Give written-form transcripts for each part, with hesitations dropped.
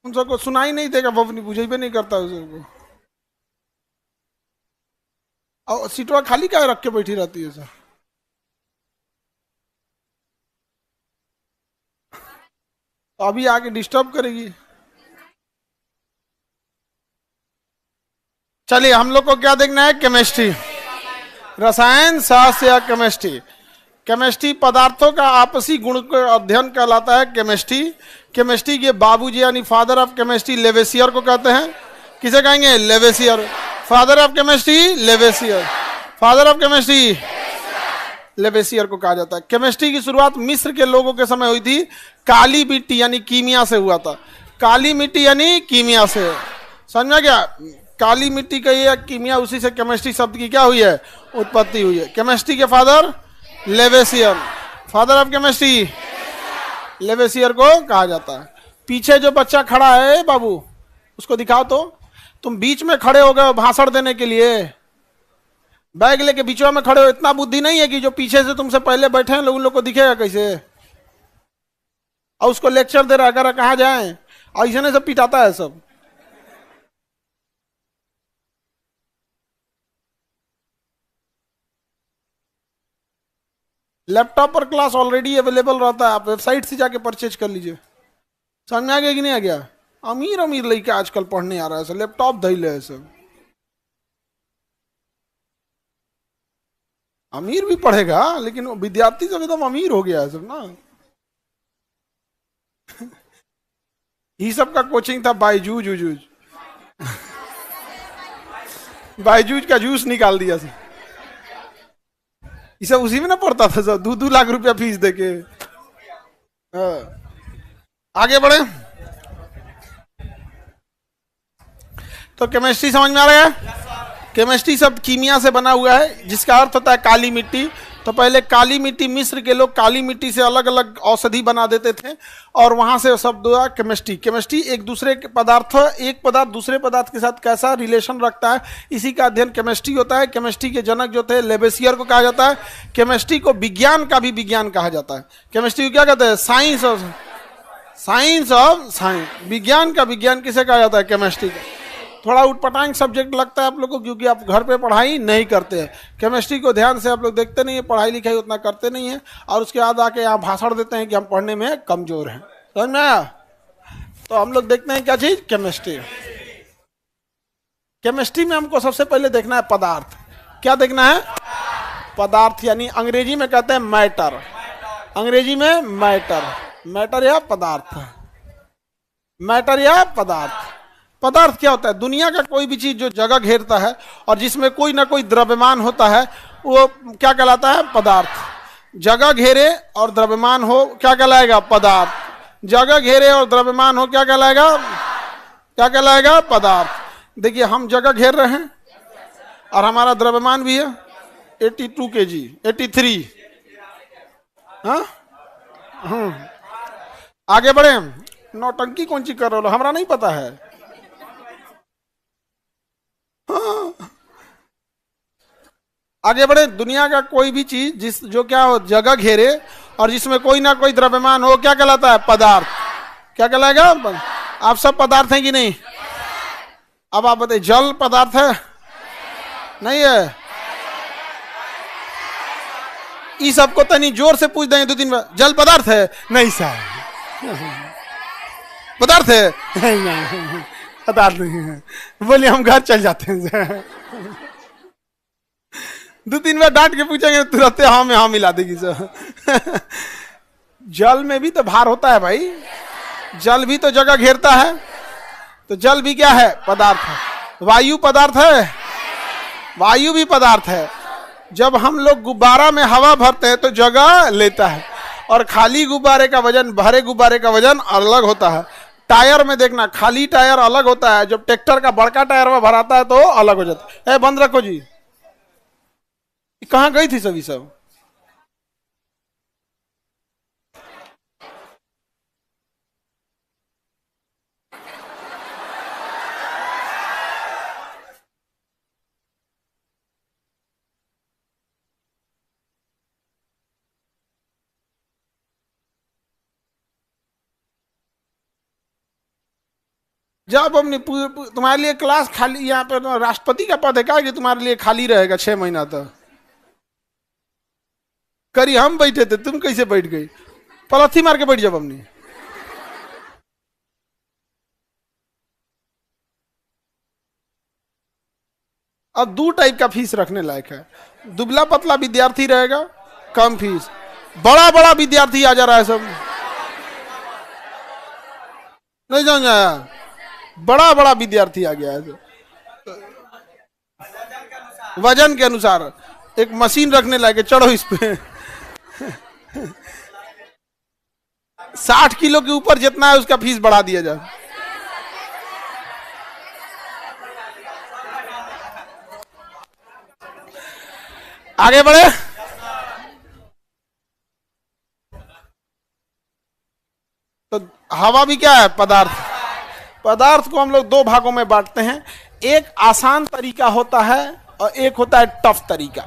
उन सबको सुनाई नहीं देगा, वो अपनी बुझे भी नहीं करता उसको। और सीटवा खाली क्या रख के बैठी रहती है सर? तो अभी आके डिस्टर्ब करेगी। चलिए हम लोग को क्या देखना है, केमिस्ट्री, रसायन शास्त्र या केमिस्ट्री। केमिस्ट्री पदार्थों का आपसी गुण का अध्ययन कहलाता है केमिस्ट्री। केमिस्ट्री के बाबूजी यानी फादर ऑफ केमिस्ट्री लेवेसियर को कहते हैं। किसे कहेंगे? Lavoisier. Father of chemistry Lavoisier, father of chemistry Lavoisier को कहा जाता है। केमिस्ट्री की शुरुआत मिस्र के लोगों के समय हुई थी। काली मिट्टी यानी कीमिया से हुआ था। काली मिट्टी यानी कीमिया से, समझ में गया? काली मिट्टी का ये कीमिया, उसी से केमिस्ट्री शब्द की क्या हुई है, उत्पत्ति हुई है। केमिस्ट्री के father लेवेसियर, father of chemistry Lavoisier को कहा जाता है। पीछे जो बच्चा खड़ा है बाबू, उसको दिखाओ तो। तुम बीच में खड़े हो गए हो भाषण देने के लिए, बैग लेके बीचों में खड़े हो। इतना बुद्धि नहीं है कि जो पीछे से तुमसे पहले बैठे हैं लोग, उन लोग को दिखेगा कैसे? और उसको लेक्चर दे रहा है, अगर कहाँ जाए, ऐसे नहीं सब पिटाता है सब। लैपटॉप पर क्लास ऑलरेडी अवेलेबल रहता है, आप वेबसाइट से जाके परचेज कर लीजिए। समझ में आ गया कि नहीं आ गया? अमीर अमीर लड़के आजकल पढ़ने आ रहा है सब, लैपटॉप धैले है सब। अमीर भी पढ़ेगा, लेकिन विद्यार्थी सब एकदम अमीर हो गया है सब ना। ही सब का कोचिंग था बायजूज उजूज, बायजूज का जूस निकाल दिया सब। ये सब उसी में ना पढ़ता था सब, 2-2 लाख रुपया फीस देके। हाँ। आगे बढ़े तो केमिस्ट्री समझ में आ रहा है। केमिस्ट्री शब्द कीमिया से बना हुआ है, जिसका अर्थ होता है काली मिट्टी। तो पहले काली मिट्टी, मिस्र के लोग काली मिट्टी से अलग अलग औषधि बना देते थे, और वहां से शब्द हुआ केमिस्ट्री। केमिस्ट्री एक दूसरे के पदार्थ, एक पदार्थ दूसरे पदार्थ के साथ कैसा रिलेशन रखता है, इसी का अध्ययन केमिस्ट्री होता है। केमिस्ट्री के जनक जो थे लेवेसियर को कहा जाता है। केमिस्ट्री को विज्ञान का भी विज्ञान कहा जाता है। केमिस्ट्री को क्या कहते हैं? Science of science of science, विज्ञान का विज्ञान किसे कहा जाता है? केमिस्ट्री का। थोड़ा उटपटांग सब्जेक्ट लगता है आप लोग को, क्योंकि आप घर पे पढ़ाई नहीं करते हैं। केमिस्ट्री को ध्यान से आप लोग देखते नहीं है, पढ़ाई लिखाई उतना करते नहीं है, और उसके बाद आके यहाँ भाषण देते हैं कि हम पढ़ने में कमजोर हैं। समझ में आया? तो हम लोग देखते हैं क्या चीज, केमिस्ट्री। केमिस्ट्री में हमको सबसे पहले देखना है पदार्थ। क्या देखना है? पदार्थ, यानी अंग्रेजी में कहते हैं मैटर। अंग्रेजी में मैटर, मैटर या पदार्थ, मैटर या पदार्थ। पदार्थ क्या होता है? दुनिया का कोई भी चीज जो जगह घेरता है और जिसमें कोई ना कोई द्रव्यमान होता है, वो क्या कहलाता है? पदार्थ। जगह घेरे और द्रव्यमान हो, क्या कहलाएगा? पदार्थ। जगह घेरे और द्रव्यमान हो, क्या कहलाएगा? क्या कहलाएगा? पदार्थ। देखिए हम जगह घेर रहे हैं और हमारा द्रव्यमान भी है 82 kg, 83। हाँ, आगे बढ़े। नौटंकी कौन सी कर रहे हो, हमरा नहीं पता है। आगे बढ़े। दुनिया का कोई भी चीज जिस जो क्या हो, जगह घेरे और जिसमें कोई ना कोई द्रव्यमान हो, क्या कहलाता है? पदार्थ। क्या कहलाएगा? आप सब पदार्थ हैं कि नहीं? अब आप बताइए, जल पदार्थ है? नहीं है? इस सबको तनी जोर से पूछ देंगे 2-3 बार, जल पदार्थ है? नहीं सर। पदार्थ है? नहीं, पदार्थ नहीं है। बोलिए हम घर चल जाते हैं। 2-3 बार डांट के पूछेंगे, तुरंत हाँ में हाँ मिला देगी सर। जल में भी तो भार होता है भाई, जल भी तो जगह घेरता है। तो जल भी क्या है? पदार्थ है। वायु पदार्थ है? वायु भी पदार्थ है। जब हम लोग गुब्बारा में हवा भरते हैं तो जगह लेता है, और खाली गुब्बारे का वजन भरे गुब्बारे का वजन अलग होता है। टायर में देखना, खाली टायर अलग होता है, जब ट्रैक्टर का बड़का टायर में भराता है तो अलग हो जाता है। बंद रखो जी। कहाँ गई थी सभी सब? जब हमने तुम्हारे लिए क्लास खाली, यहाँ पे तो राष्ट्रपति का पद है क्या कि तुम्हारे लिए खाली रहेगा 6 महीना तक? करी हम बैठे थे, तुम कैसे बैठ गई? पलथी मार के बैठ जाओ हमने। अब 2 टाइप का फीस रखने लायक है। दुबला पतला विद्यार्थी रहेगा, कम फीस। बड़ा बड़ा विद्यार्थी आ जा रहा है सब, नहीं समझ आया? बड़ा बड़ा विद्यार्थी आ गया है। वजन के अनुसार एक मशीन रखने लायक, चढ़ो इस पे। 60 किलो के ऊपर जितना है उसका फीस बढ़ा दिया जाए। आगे बढ़े। तो हवा भी क्या है? पदार्थ। पदार्थ को हम लोग 2 भागों में बांटते हैं। एक आसान तरीका होता है और एक होता है टफ तरीका।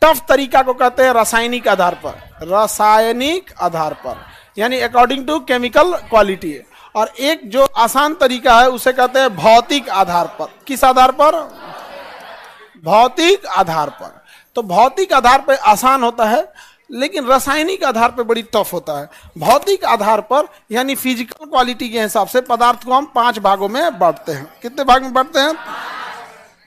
टफ तरीका को कहते हैं रासायनिक आधार पर, रासायनिक आधार पर, यानी अकॉर्डिंग टू केमिकल क्वालिटी। और एक जो आसान तरीका है उसे कहते हैं भौतिक आधार पर। किस आधार पर? भौतिक आधार पर। तो भौतिक आधार पर आसान होता है, लेकिन रासायनिक आधार पर बड़ी टफ होता है। भौतिक आधार पर यानी फिजिकल क्वालिटी के हिसाब से पदार्थ को हम 5 भागों में बांटते हैं। कितने भाग में बांटते हैं?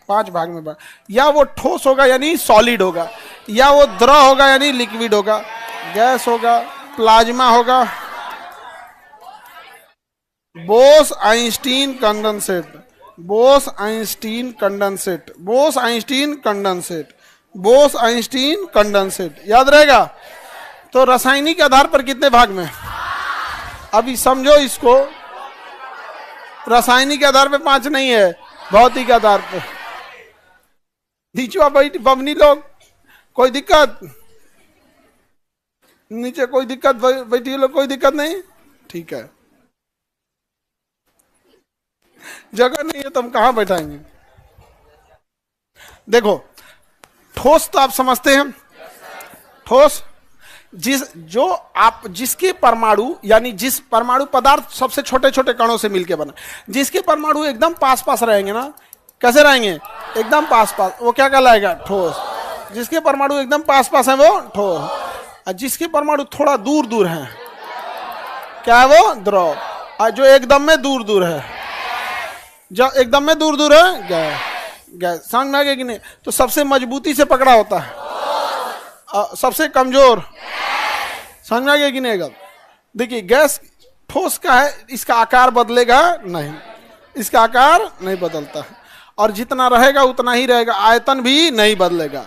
5 भाग में। या वो ठोस होगा यानी सॉलिड होगा, या वो द्रव होगा यानी लिक्विड होगा, गैस होगा, प्लाज्मा होगा, Bose Einstein condensate, Bose Einstein condensate, Bose Einstein condensate, Bose Einstein condensate. याद रहेगा? तो रासायनिक आधार पर कितने भाग में? अभी समझो इसको, रासायनिक आधार पे 5 नहीं है, भौतिक आधार पे। नीचे बैठ बमनी लोग, कोई दिक्कत? नीचे कोई दिक्कत? बैठिए लोग, कोई दिक्कत नहीं? ठीक है। जगह नहीं है तो हम कहां बैठाएंगे? देखो, ठोस तो आप समझते हैं। ठोस जिसके परमाणु यानी जिस परमाणु पदार्थ सबसे छोटे छोटे कणों से मिलकर बना, जिसके परमाणु एकदम पास पास रहेंगे ना, कैसे रहेंगे? एकदम पास पास, वो क्या कहलाएगा? ठोस। जिसके परमाणु एकदम पास पास है वो ठोस, और जिसके परमाणु थोड़ा दूर दूर हैं क्या है वो? द्रव। और जो एकदम में दूर दूर है, जो एकदम में दूर दूर है गैस। गैस समझ में आ गया कि नहीं? तो सबसे मजबूती से पकड़ा होता है, सबसे कमजोर। समझ में आ गया कि नहीं? देखिए, गैस ठोस का है, इसका आकार बदलेगा नहीं, इसका आकार नहीं बदलता है, और जितना रहेगा उतना ही रहेगा, आयतन भी नहीं बदलेगा।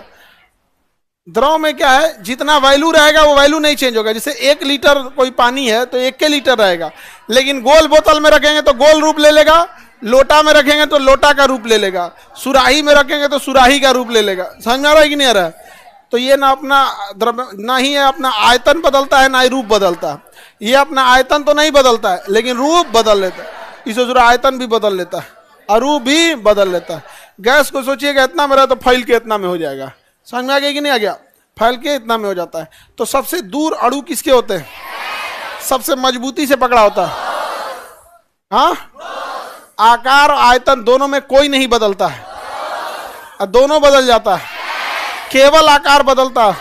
द्रव में क्या है? जितना वैल्यू रहेगा वो वैल्यू नहीं चेंज होगा। जैसे 1 लीटर कोई पानी है तो 1 के लीटर रहेगा, लेकिन गोल बोतल में रखेंगे तो गोल रूप ले लेगा, लोटा में रखेंगे तो लोटा का रूप ले लेगा, सुराही में रखेंगे तो सुराही का रूप ले लेगा। समझ में आ रहा है कि नहीं आ रहा है? तो ये ना अपना द्रव्य, ना ही अपना आयतन बदलता है, ना ही रूप बदलता है। ये अपना आयतन तो नहीं बदलता है, लेकिन रूप बदल लेता है। इसे जरा आयतन भी बदल लेता है और रूप भी बदल लेता है। गैस को सोचिएगा इतना में रहा तो फैल के इतना में हो जाएगा। समझ में आ गया कि नहीं आ गया? फैल के इतना में हो जाता है। तो सबसे दूर अणु किसके होते हैं? सबसे मजबूती से पकड़ा होता है। हाँ, आकार और आयतन दोनों में कोई नहीं बदलता है, और दोनों बदल जाता है, केवल आकार बदलता है।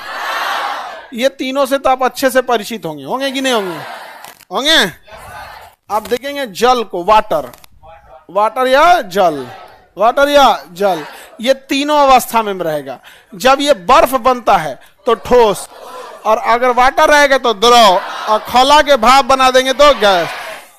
ये तीनों से तो आप अच्छे से परिचित होंगे, होंगे कि नहीं होंगे? होंगे। आप देखेंगे जल को, वाटर, वाटर या जल, वाटर या जल, ये तीनों अवस्था में रहेगा। जब ये बर्फ बनता है तो ठोस, और अगर वाटर रहेगा तो द्रव, और खौला के भाप बना देंगे तो गैस।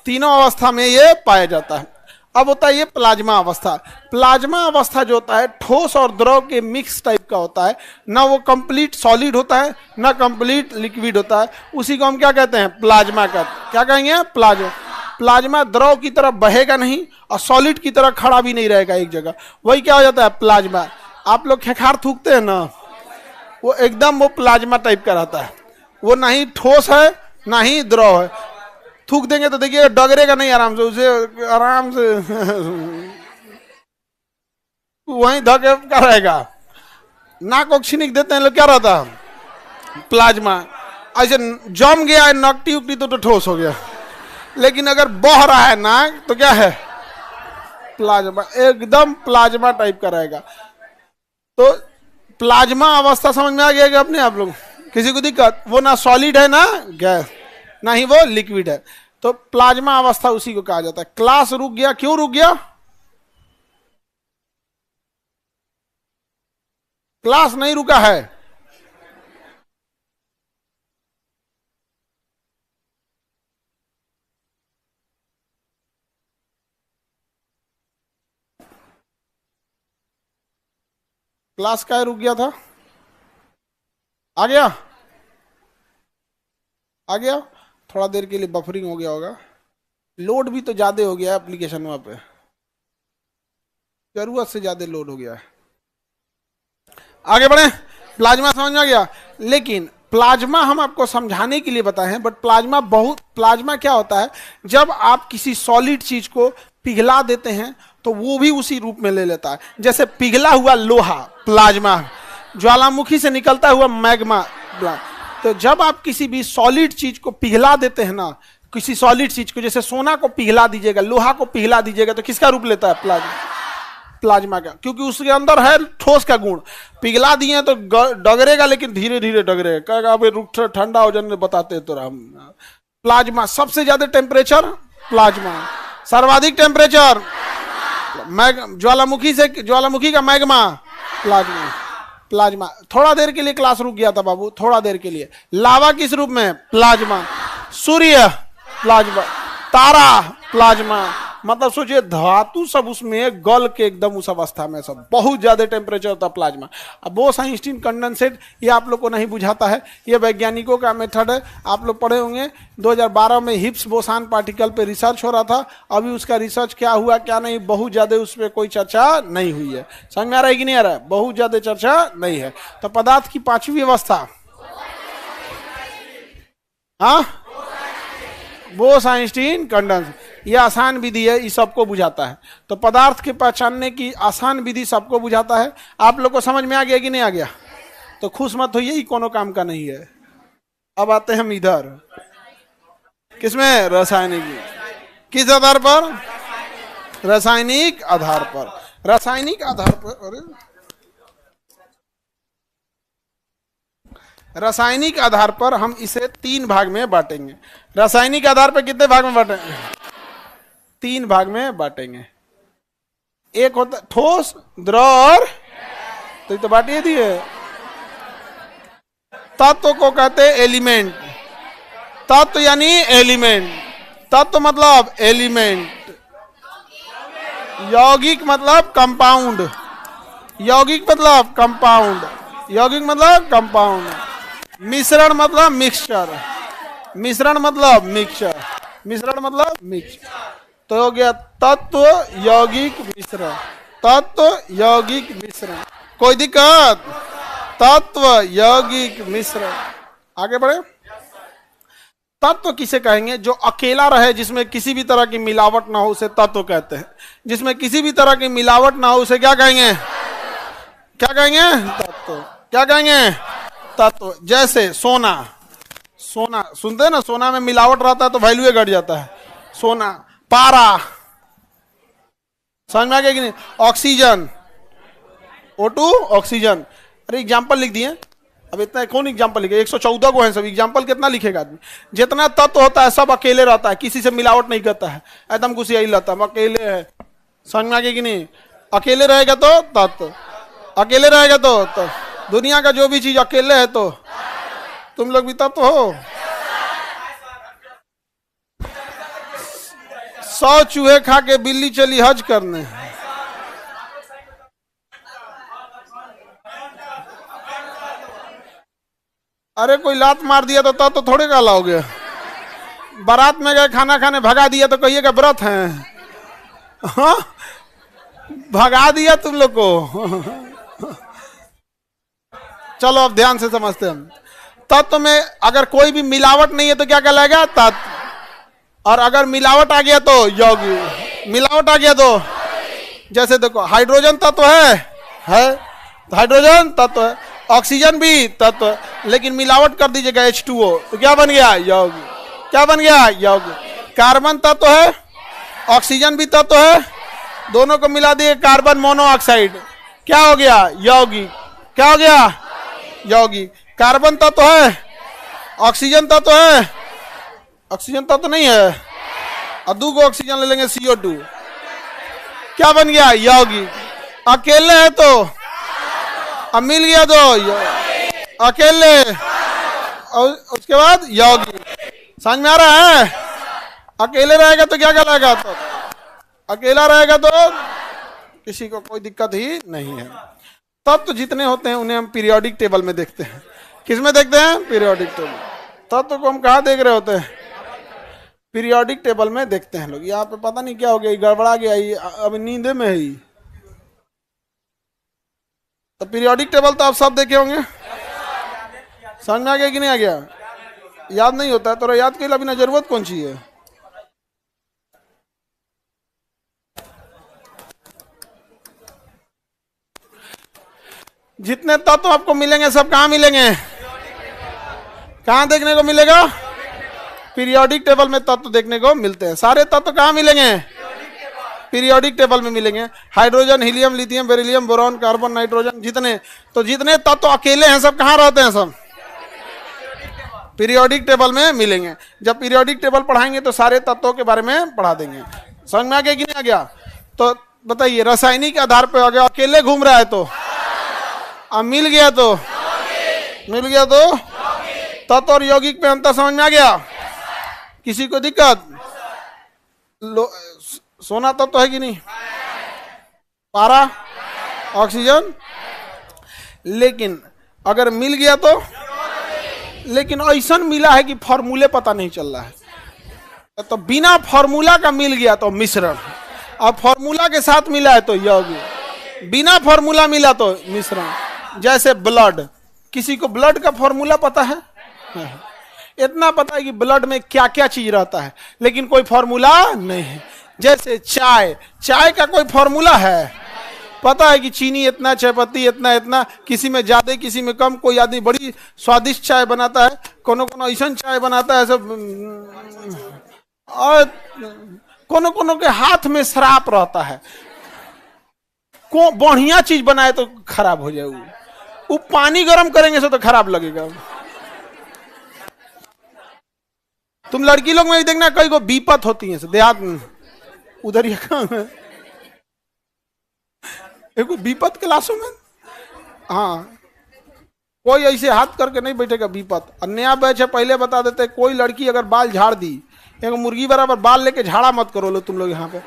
तीनों अवस्था में ये पाया जाता है। अब होता है ये प्लाज्मा अवस्था। प्लाज्मा अवस्था जो होता है ठोस और द्रव के मिक्स टाइप का होता है, ना वो कंप्लीट सॉलिड होता है ना कंप्लीट लिक्विड होता है। उसी को हम क्या कहते हैं? प्लाज्मा कहते हैं। क्या कहेंगे? प्लाज्मा। प्लाज्मा द्रव की तरह बहेगा नहीं और सॉलिड की तरह खड़ा भी नहीं रहेगा एक जगह, वही क्या हो जाता है? प्लाज्मा। आप लोग खेखार थूकते हैं ना, वो एकदम वो प्लाज्मा टाइप का रहता है। वो ना ही ठोस है ना ही द्रव है। थूक देंगे तो देखिए डगरेगा नहीं, आराम से, उसे आराम से वहीं धके का रहेगा। नाक को छिनिक देते हैं लोग, क्या रहता है? प्लाज्मा। ऐसे जम गया है नकटी उकटी तो ठोस हो गया, लेकिन अगर बह रहा है नाक तो क्या है? प्लाज्मा, एकदम प्लाज्मा टाइप का रहेगा। तो प्लाज्मा अवस्था समझ में आ गया अपने आप लोग? किसी को दिक्कत? वो ना सॉलिड है ना गैस, ना ही वो लिक्विड है, तो प्लाज्मा अवस्था उसी को कहा जाता है। क्लास रुक गया, क्यों रुक गया? क्लास नहीं रुका है, क्लास का रुक गया था। आ गया, आ गया। थोड़ा देर के लिए बफरिंग हो गया होगा, लोड भी तो ज्यादा हो गया है एप्लीकेशन वहां पे, जरूरत से ज्यादा लोड हो गया है। आगे बढ़े, प्लाज्मा समझ में आ गया। लेकिन प्लाज्मा हम आपको समझाने के लिए बताए हैं, बट प्लाज्मा क्या होता है, जब आप किसी सॉलिड चीज को पिघला देते हैं तो वो भी उसी रूप में ले लेता है। जैसे पिघला हुआ लोहा प्लाज्मा, ज्वालामुखी से निकलता हुआ मैग्मा। तो जब आप किसी भी सॉलिड चीज को पिघला देते हैं ना, किसी सॉलिड चीज को, जैसे सोना को पिघला दीजिएगा, लोहा को पिघला दीजिएगा, तो किसका रूप लेता है? प्लाज्मा का, क्योंकि उसके अंदर है ठोस का गुण। पिघला दिए तो डगरेगा, लेकिन धीरे धीरे डगरेगा, कहेगा अबे रुक ठंडा हो जाने बताते तो हम। प्लाज्मा सबसे ज्यादा टेम्परेचर, प्लाज्मा सर्वाधिक टेम्परेचर, ज्वालामुखी का मैग्मा, प्लाज्मा। थोड़ा देर के लिए क्लास रुक गया था बाबू, थोड़ा देर के लिए। लावा किस रूप में? प्लाज्मा। सूर्य प्लाज्मा, तारा प्लाज्मा। मतलब सोचिए धातु सब उसमें गल के एकदम उस अवस्था में, सब बहुत ज्यादा टेम्परेचर होता है प्लाज्मा। अब बोस-आइंस्टीन कंडेंसेट ये आप लोग को नहीं बुझाता है, ये वैज्ञानिकों का मेथड है। आप लोग पढ़े होंगे 2012 में हिग्स बोसान पार्टिकल पे रिसर्च हो रहा था। अभी उसका रिसर्च क्या हुआ क्या नहीं, बहुत ज्यादा उस पर कोई चर्चा नहीं हुई है। समझ में आ रहा है कि नहीं आ रहा है? बहुत ज्यादा चर्चा नहीं है। तो पदार्थ की पांचवी अवस्था, हाँ, बोस-आइंस्टीन कंडेंसेट, यह आसान विधि है, इस सबको बुझाता है। तो पदार्थ के पहचानने की आसान विधि सबको बुझाता है। आप लोग को समझ में आ गया कि नहीं आ गया? तो खुश मत होइए, ये कोनो काम का नहीं है। अब आते हैं हम इधर, किसमें? रासायनिक। किस आधार पर? रासायनिक आधार पर। रासायनिक आधार पर, अरे रासायनिक आधार पर हम इसे 3 भाग में बांटेंगे। रासायनिक आधार पर कितने भाग में बांटेंगे? 3 भाग में बांटेंगे। एक होता ठोस, द्रव और, तो बांटिए दिए। तत्व को कहते हैं एलिमेंट। तत्व यानी एलिमेंट, तत्व मतलब एलिमेंट। यौगिक मतलब कंपाउंड, यौगिक मतलब कंपाउंड, यौगिक मतलब कंपाउंड। मिश्रण मतलब मिक्सचर, मिश्रण मतलब मिक्सचर, मिश्रण मतलब मिक्सचर। तो हो गया तत्व यौगिक मिश्रण, तत्व यौगिक मिश्रण। कोई दिक्कत? तत्व यौगिक मिश्रण। आगे बढ़े। तत्व किसे कहेंगे? जो अकेला रहे, जिसमें किसी भी तरह की मिलावट ना हो, उसे तत्व कहते हैं। जिसमें किसी भी तरह की मिलावट ना हो उसे क्या कहेंगे? क्या कहेंगे? तत्व। क्या कहेंगे? तत्व। जैसे सोना, सोना सुनते हैं ना, सोना में मिलावट रहता है तो वैल्यू घट जाता है। सोना। पारा, समझ में आ गया कि नहीं? Oxygen, O2 oxygen. अरे एग्जाम्पल लिख दिए, अब इतना कौन एग्जाम्पल लिखे? 114 को है सब, एग्जाम्पल कितना लिखेगा आदमी? जितना तत्व होता है सब अकेले रहता है, किसी से मिलावट नहीं करता है, एकदम कुछ यही रहता है, हम अकेले है। समझ में आ गया कि नहीं? अकेले रहेगा तो तत्व, अकेले रहेगा तो दुनिया का जो भी चीज अकेले है तो तुम लोग भी तत्व हो। 100 चूहे खा के बिल्ली चली हज करने। अरे कोई लात मार दिया तो थोड़े काला हो गया। बारात में गए खाना खाने, भगा दिया तो कहिएगा व्रत है। हाँ? भगा दिया तुम लोग को। चलो अब ध्यान से समझते हैं। तत्व में अगर कोई भी मिलावट नहीं है तो क्या कहलाएगा? तत्व। और अगर मिलावट आ गया तो यौगिक। मिलावट आ गया तो, जैसे देखो हाइड्रोजन तत्व है तो हाइड्रोजन तत्व है, ऑक्सीजन भी तत्व है, लेकिन मिलावट कर दीजिएगा H2O तो क्या बन गया? यौगिक। क्या बन गया? यौगिक। कार्बन तत्व है, ऑक्सीजन भी तत्व है, दोनों को मिला दिए कार्बन मोनोऑक्साइड, क्या हो गया? यौगिक। क्या हो गया? यौगिक। कार्बन तत्व तो है, ऑक्सीजन तत्व तो है, ऑक्सीजन तत्व तो नहीं है, और 2 को ऑक्सीजन ले लेंगे CO2, क्या बन गया? यौगिक। अकेले है तो, अब मिल गया तो अकेले, और उसके बाद यौगिक। समझ में आ रहा है? अकेले रहेगा तो क्या कहलाएगा? तो अकेला रहेगा तो किसी को कोई दिक्कत ही नहीं है। तत्व तो जितने होते हैं उन्हें हम पीरियोडिक टेबल में देखते हैं। किस में देखते हैं? Periodic table. तत्व को हम कहाँ देख रहे होते हैं? पीरियोडिक टेबल में देखते हैं लोग। यहाँ पे पता नहीं क्या हो गया, गड़बड़ा गया, अब नींदे में है। तो पीरियोडिक टेबल तो आप सब देखे होंगे, समझ में आ गया कि नहीं आ गया? याद नहीं होता है तो याद के लिए बिना जरूरत कौन सी है? जितने तत्व आपको मिलेंगे सब कहां मिलेंगे? कहां देखने को मिलेगा? पीरियोडिक टेबल में तत्व देखने को मिलते हैं। सारे तत्व कहां मिलेंगे? पीरियोडिक टेबल में मिलेंगे। Hydrogen, helium, lithium, beryllium, boron, carbon, nitrogen, जितने तत्व अकेले हैं सब कहां रहते हैं? सब पीरियोडिक टेबल में मिलेंगे। जब पीरियोडिक टेबल पढ़ाएंगे तो सारे तत्वों के बारे में पढ़ा देंगे। समझ में आ गया कि नहीं आ गया? तो बताइए, रासायनिक आधार पर अगर अकेले घूम रहा है तो, अब मिल गया तो, मिल गया तो तत्व और यौगिक पे अंतर समझ में आ गया? किसी को दिक्कत? सोना तत्व तो है कि नहीं? पारा, ऑक्सीजन। लेकिन अगर मिल गया तो, लेकिन ऐसा मिला है कि फॉर्मूले पता नहीं चल रहा है। तो बिना फॉर्मूला का मिल गया तो मिश्रण, और फॉर्मूला के साथ मिला है तो यौगिक, बिना फॉर्मूला मिला तो मिश्रण। जैसे ब्लड, किसी को ब्लड का फॉर्मूला पता है? इतना पता है कि ब्लड में क्या क्या चीज रहता है, लेकिन कोई फॉर्मूला नहीं है। जैसे चाय, चाय का कोई फॉर्मूला है? पता है कि चीनी इतना, चायपत्ती इतना इतना, किसी में ज्यादा किसी में कम। कोई आदमी बड़ी स्वादिष्ट चाय बनाता है, कोनो कोनो ऐसा चाय बनाता है सब, और कोनो कोनो के हाथ में शराब रहता है। को बढ़िया चीज बनाए तो खराब हो जाए, वो पानी गर्म करेंगे से तो खराब लगेगा। तुम लड़की लोग में भी देखना, कई को बीपत होती है देहात में, उधर ही एक बीपत क्लासों में। हाँ, कोई ऐसे हाथ करके नहीं बैठेगा बीपत। और नया बैच है, पहले बता देते, कोई लड़की अगर बाल झाड़ दी, एक मुर्गी बराबर बाल लेके झाड़ा मत करो लो तुम लोग। यहाँ पे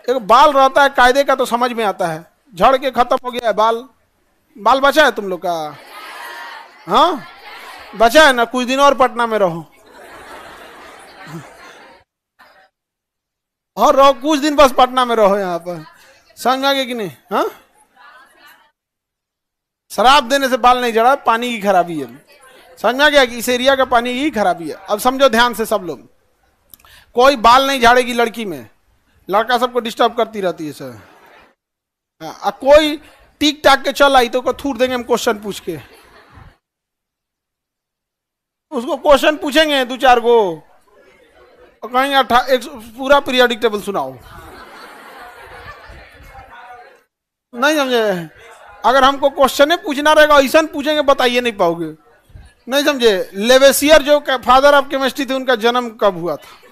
एक बाल रहता है कायदे का तो समझ में आता है, झड़ के खत्म हो गया है बाल। बाल बचा है तुम लोग का? हाँ बचा है ना? कुछ दिन और पटना में रहो, और रहो कुछ दिन, बस पटना में रहो यहाँ पर। समझ में आ गया कि नहीं? हाँ, शराब देने से बाल नहीं झड़ा, पानी की खराबी है। समझ में आ गया कि इस एरिया का पानी की खराबी है। अब समझो ध्यान से सब लोग, कोई बाल नहीं झाड़ेगी लड़की में, लड़का सबको डिस्टर्ब करती रहती है सर। हाँ, कोई टिक टाक के चल आई तो को थूर देंगे हम क्वेश्चन पूछ के। उसको क्वेश्चन पूछेंगे 2-4 गो, और कहेंगे एक पूरा पीरियोडिक टेबल सुनाओ। नहीं समझे? अगर हमको क्वेश्चन पूछना रहेगा, ऐसा पूछेंगे बताइए नहीं पाओगे। नहीं समझे? लेवेसियर जो फादर ऑफ केमिस्ट्री थे, उनका जन्म कब हुआ था?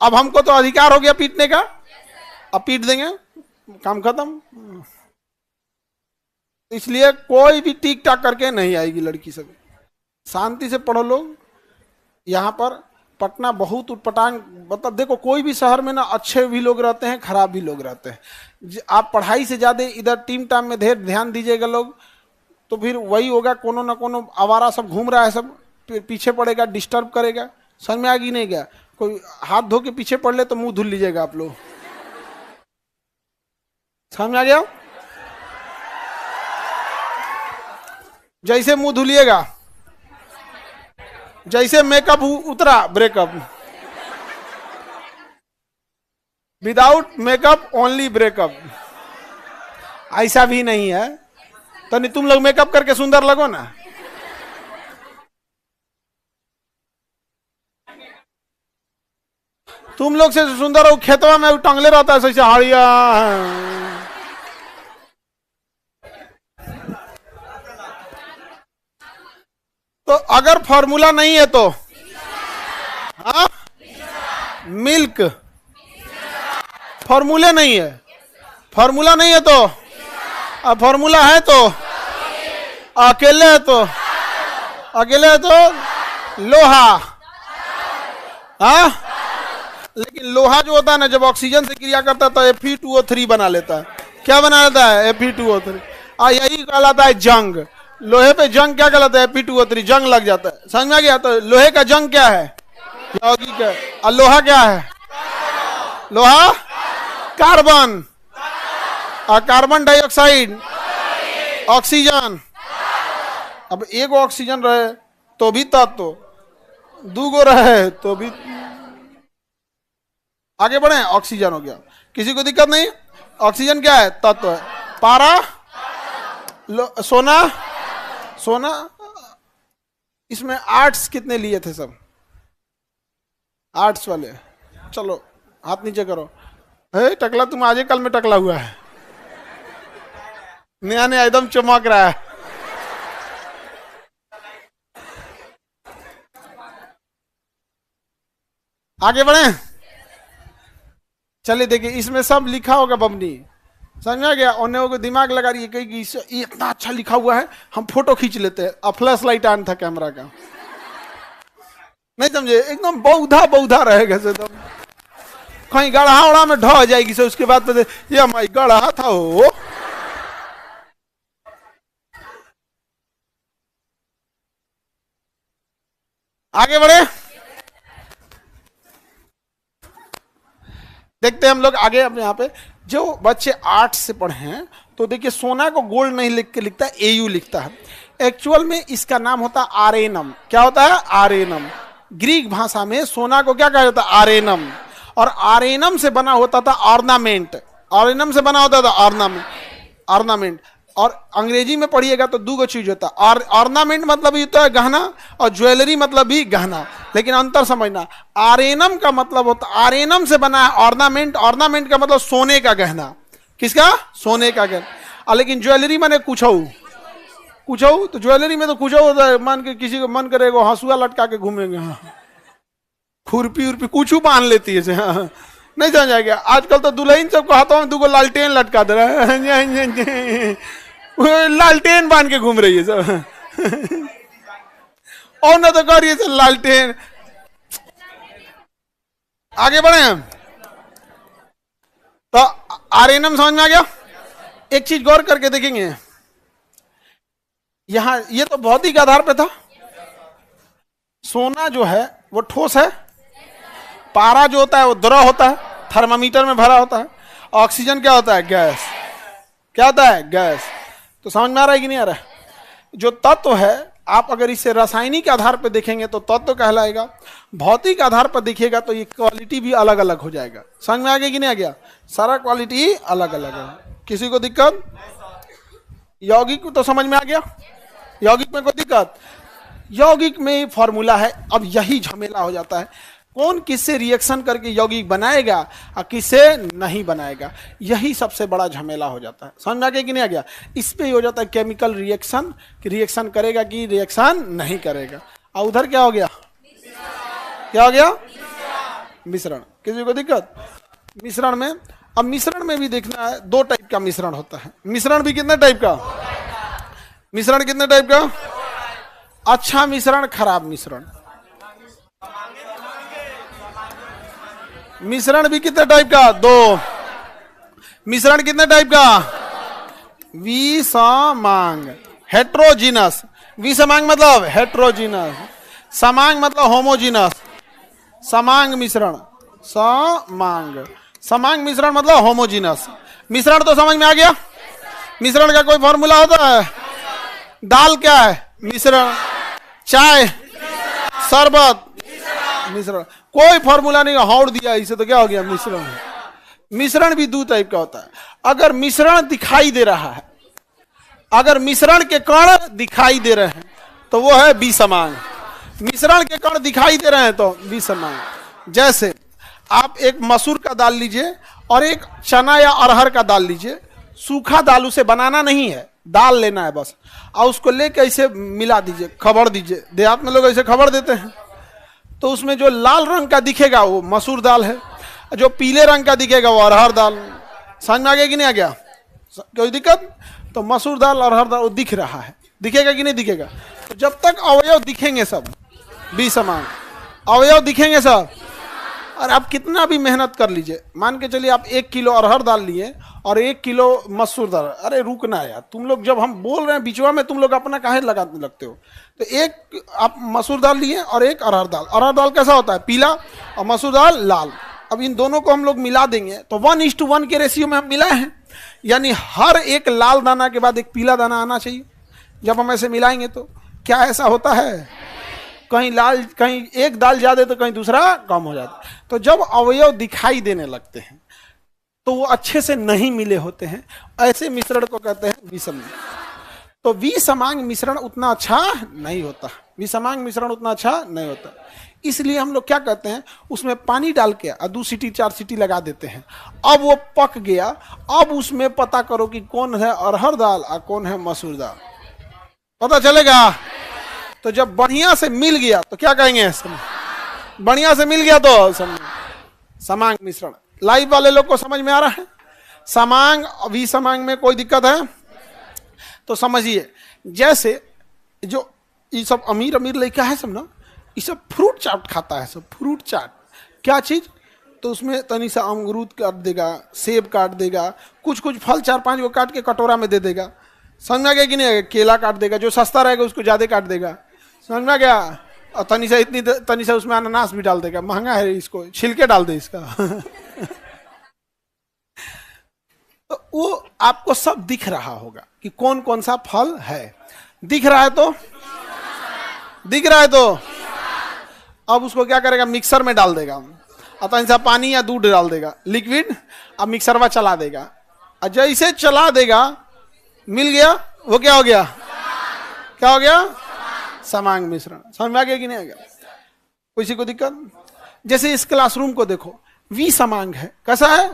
अब हमको तो अधिकार हो गया पीटने का, अब पीट देंगे, काम खत्म। इसलिए कोई भी टिक टाक करके नहीं आएगी लड़की सब। शांति से पढ़ो लोग। यहाँ पर पटना बहुत उटपटांग, मतलब देखो कोई भी शहर में ना अच्छे भी लोग रहते हैं, खराब भी लोग रहते हैं। आप पढ़ाई से ज्यादा इधर टीम टाइम में ध्यान दीजिएगा लोग, तो फिर वही होगा, कोनो ना कोनो आवारा सब घूम रहा है, सब पीछे पड़ेगा, डिस्टर्ब करेगा। समझ में आ गई नहीं गया? कोई हाथ धो के पीछे पड़ ले तो मुंह धुल लीजिएगा आप लोग। समझ में आ गया? जैसे मुंह धुलिएगा, जैसे मेकअप उतरा breakup, without makeup only breakup. ऐसा भी नहीं है तो नहीं, तुम लोग मेकअप करके सुंदर लगो ना। तुम लोग से सुंदर हो खेतवा में टंगले रहता है ऐसे हाड़िया। तो अगर फॉर्मूला नहीं है तो हाँ मिल्क, फॉर्मूले नहीं है, फॉर्मूला नहीं है तो, अब फॉर्मूला है तो, अकेले है तो, अकेले है तो लोहा। हाँ लेकिन लोहा जो होता है ना जब ऑक्सीजन से क्रिया करता है तो Fe2O3 बना लेता है। क्या बना लेता है? Fe2O3। यही कहलाता है जंग। लोहे पे जंग क्या कहलाता है? Fe2O3, जंग लग जाता है। समझ में आ गया? तो लोहे का जंग क्या है? यौगिक है। और लोहा क्या है? लोहा कार्बन, और कार्बन डाइऑक्साइड ऑक्सीजन। अब एक ऑक्सीजन रहे तो भी तत्व, दूगो रहे तो भी। आगे बढ़े, ऑक्सीजन हो गया, किसी को दिक्कत नहीं। ऑक्सीजन क्या है? तत्व है। पारा, सोना, सोना इसमें आर्ट्स कितने लिए थे सब? आर्ट्स वाले चलो हाथ नीचे करो। हे टकला, तुम आज कल में टकला हुआ है, नया नया एकदम चमक रहा है। आगे बढ़े, चलिए देखिए इसमें सब लिखा होगा बमनी, समझ में आ गया? उन्हें को दिमाग लगा रही है कि ये इतना अच्छा लिखा हुआ है, हम फोटो खींच लेते हैं। अब फ्लैश लाइट ऑन था कैमरा का, नहीं समझे? एकदम बौधा बौधा रहेगा एकदम, कहीं गढ़ा उड़ा में ढह जाएगी से उसके बाद ये हमारी गढ़ा था वो। आगे बढ़े, देखते हैं हम लोग आगे। अपने यहाँ पे जो बच्चे आर्ट्स से पढ़े हैं तो देखिए सोना को गोल्ड नहीं लिख के लिखता है, एयू लिखता है। एक्चुअल में इसका नाम होता है आरेनम। क्या होता है? आरेनम। ग्रीक भाषा में सोना को क्या कहा जाता है? आरेनम। और आरेनम से बना होता था ऑर्नामेंट, आरेनम से बना होता था ऑर्नामेंट, ऑर्नामेंट। और अंग्रेजी में पढ़िएगा तो दो चीज होता है, और ऑर्नामेंट मतलब ये होता है गहना, और ज्वेलरी मतलब भी गहना। लेकिन अंतर समझना, आरेनम का मतलब होता है आरेनम से बना है ऑर्नामेंट, ऑर्नामेंट का मतलब सोने का गहना। किसका? सोने का गहना। और लेकिन ज्वेलरी माने कुछऊ, कुछऊ तो ज्वेलरी में तो कुछऊ होता है, मान के किसी को मन करेगा हंसुआ लटका के घूमेंगे, हाँ खुरपी उर्पी कुछ बांध लेती है। हाँ नहीं समझ आएगा? आजकल तो दुल्हन सबको हाथों में दुगो लालटेन लटका दे रहा है, लालटेन बांध के घूम रही है सब। और ना तो कर सब लालटेन। आगे बढ़े हम तो आरेनम समझ में आ गया। एक चीज गौर करके देखेंगे, यहां ये तो भौतिक आधार पे था। सोना जो है वो ठोस है, पारा जो होता है वो द्रव होता है, थर्मामीटर में भरा होता है। ऑक्सीजन क्या होता है? गैस। क्या होता है? गैस। तो समझ में आ रहा है कि नहीं आ रहा है? जो तत्व है आप अगर इसे रासायनिक आधार पर देखेंगे तो तत्व कहलाएगा, भौतिक आधार पर देखिएगा तो ये क्वालिटी भी अलग अलग हो जाएगा। समझ में आ गया कि नहीं आ गया? सारा क्वालिटी अलग अलग है। किसी को दिक्कत? यौगिक तो समझ में आ गया, यौगिक में कोई दिक्कत? यौगिक में फॉर्मूला है। अब यही झमेला हो जाता है, कौन किससे रिएक्शन करके यौगिक बनाएगा और किससे नहीं बनाएगा, यही सबसे बड़ा झमेला हो जाता है। समझ में आ गया कि नहीं आ गया? इस पे हो जाता है केमिकल रिएक्शन, कि रिएक्शन करेगा कि रिएक्शन नहीं करेगा। और उधर क्या हो गया? क्या हो गया? मिश्रण। किसी को दिक्कत? मिश्रण में, अब मिश्रण में भी देखना है, दो टाइप का मिश्रण होता है। मिश्रण भी कितने टाइप का? मिश्रण कितने टाइप का? अच्छा मिश्रण, खराब मिश्रण। मिश्रण भी कितने टाइप का? दो। मिश्रण कितने टाइप का? विषमांग, हेट्रोजीनस। विषमांग मतलब हेट्रोजीनस, समांग मतलब होमोजीनस। समांग मिश्रण, समांग, समांग मिश्रण मतलब होमोजीनस। मिश्रण तो समझ में आ गया। मिश्रण का कोई फॉर्मूला होता है? दाल क्या है? मिश्रण। चाय, शरबत, मिश्रण। कोई फॉर्मूला नहीं, हौड़ दिया इसे तो क्या हो गया? मिश्रण। मिश्रण भी दो टाइप का होता है। अगर मिश्रण दिखाई दे रहा है, अगर मिश्रण के कण दिखाई दे रहे हैं तो वो है विषमांग। मिश्रण के कण दिखाई दे रहे हैं तो विषमांग। जैसे आप एक मसूर का दाल लीजिए और एक चना या अरहर का दाल लीजिए, सूखा दाल, उसे बनाना नहीं है, दाल लेना है बस, और उसको लेके ऐसे मिला दीजिए, खबड़ दीजिए। देहात में लोग ऐसे खबड़ देते हैं, तो उसमें जो लाल रंग का दिखेगा वो मसूर दाल है, जो पीले रंग का दिखेगा वो अरहर दाल। समझ में आ गया कि नहीं आ गया? कोई दिक्कत? तो मसूर दाल अरहर दाल वो दिख रहा है, दिखेगा कि नहीं दिखेगा? तो जब तक अवयव दिखेंगे सब भी समान, अवयव दिखेंगे सब, और आप कितना भी मेहनत कर लीजिए, मान के चलिए आप 1 किलो अरहर दाल लिए और 1 किलो मसूर दाल, अरे रुकना है यार, तुम लोग जब हम बोल रहे हैं बीचवा में तुम लोग अपना काहे लगाने लगते हो? तो एक आप मसूर दाल लिए और एक अरहर दाल। अरहर दाल कैसा होता है? पीला, और मसूर दाल लाल। अब इन दोनों को हम लोग मिला देंगे तो 1:1 के रेशियो में हम मिलाए हैं, यानी हर एक लाल दाना के बाद एक पीला दाना आना चाहिए। जब हम ऐसे मिलाएंगे तो क्या ऐसा होता है? कहीं लाल, कहीं एक दाल ज्यादा तो कहीं दूसरा कम हो जाता है। तो जब अवयव दिखाई देने लगते हैं तो वो अच्छे से नहीं मिले होते हैं, ऐसे मिश्रण को कहते हैं विषम। तो विषमांग मिश्रण उतना अच्छा नहीं होता, विषमांग मिश्रण उतना अच्छा नहीं होता। इसलिए हम लोग क्या कहते हैं, उसमें पानी डाल के 2 सीटी 4 सीटी लगा देते हैं। अब वो पक गया, अब उसमें पता करो कि कौन है अरहर दाल और कौन है मसूर दाल, पता चलेगा। तो जब बढ़िया से मिल गया तो क्या कहेंगे? बढ़िया से मिल गया तो समांग मिश्रण। लाइव वाले लोग को समझ में आ रहा है? समांग विषमांग में कोई दिक्कत है तो समझिए। जैसे जो ये सब अमीर अमीर लड़का है सब ना, ये सब फ्रूट चाट खाता है, सब फ्रूट चाट। क्या चीज? तो उसमें तनी सा अमरूद काट देगा, सेब काट देगा, कुछ कुछ फल 4-5 को काट के कटोरा में दे देगा। समझ में आ गया कि नहीं? केला काट देगा, जो सस्ता रहेगा उसको ज्यादा काट देगा। समझ में आ गया? और तनी सा उसमें अनानास भी डाल देगा, महंगा है, इसको छिलके डाल दे इसका। तो वो आपको सब दिख रहा होगा कि कौन कौन सा फल है। दिख रहा है तो अब उसको क्या करेगा? मिक्सर में डाल देगा, और तनी सा पानी या दूध डाल देगा लिक्विड, अब मिक्सर में चला देगा, और जैसे चला देगा मिल गया, वो क्या हो गया? क्या हो गया? समांग मिश्रण। समझ में आ गया कि नहीं आ गया? किसी को दिक्कत? जैसे इस क्लासरूम को देखो, विषमांग है। कैसा है?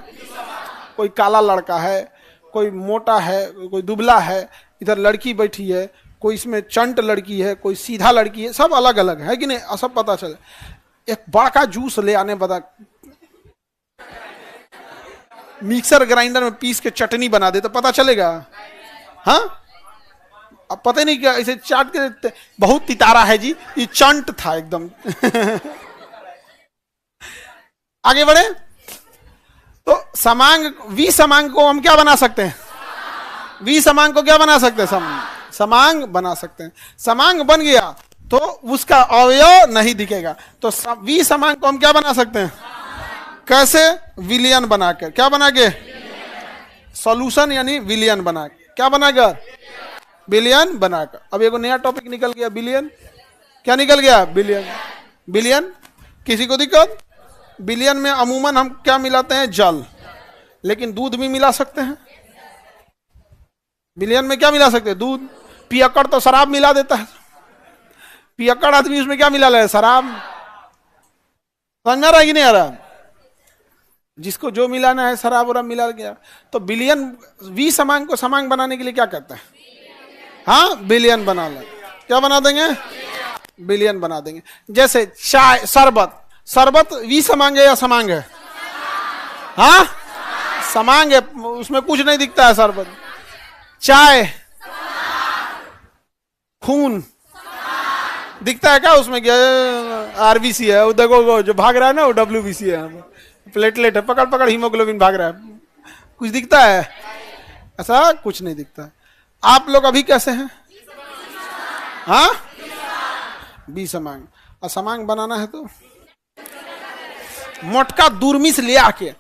कोई काला लड़का है, कोई मोटा है, कोई दुबला है, इधर लड़की बैठी है, कोई इसमें चंट लड़की है, कोई सीधा लड़की है, सब अलग अलग है कि नहीं? सब पता चले। एक बड़ा जूस ले आने बता, मिक्सर ग्राइंडर में पीस के चटनी बना दे तो पता चलेगा? हाँ, अब पता नहीं क्या ऐसे चाट के, बहुत तितारा है जी, ये चंट था एकदम। आगे बढ़े तो समांग, विषमांग को हम क्या बना सकते हैं? विषमांग को क्या बना सकते हैं? समांग बना सकते हैं। समांग बन गया तो उसका अवयव नहीं दिखेगा, तो विषमांग को हम क्या बना सकते हैं? कैसे? विलियन बनाकर। क्या बना के? सॉल्यूशन यानी विलियन बना के। क्या बनाकर? बिलियन बनाकर। अब एक नया टॉपिक निकल गया, बिलियन। क्या निकल गया? बिलियन। बिलियन किसी को दिक्कत? बिलियन में अमूमन हम क्या मिलाते हैं? जल, लेकिन दूध भी मिला सकते हैं। बिलियन में क्या मिला सकते हैं? दूध। पियक्कड़ तो शराब मिला देता है, पियक्कड़ आदमी उसमें क्या मिला ले? शराब। समझ में आ रहा है कि नहीं आ रहा? जिसको जो मिलाना है शराब वराब मिला गया। तो बिलियन, विषमांग को समांग बनाने के लिए क्या करता है? हाँ, बिलियन बना ले। क्या बना देंगे? बिलियन बना देंगे। जैसे चाय, शरबत, शरबत विषमांग है या समांग है? हाँ, समांग है, उसमें कुछ नहीं दिखता है शरबत। चाय, खून दिखता है क्या उसमें? क्या आरबीसी है, वो देखो जो भाग रहा है ना वो डब्ल्यूबीसी है, प्लेटलेट है, पकड़ पकड़ हीमोग्लोबिन भाग रहा है। कुछ दिखता है? ऐसा कुछ नहीं दिखता है। आप लोग अभी कैसे हैं? हाँ, विषमांग। असमांग बनाना है तो मोटका दूरमिस ले आके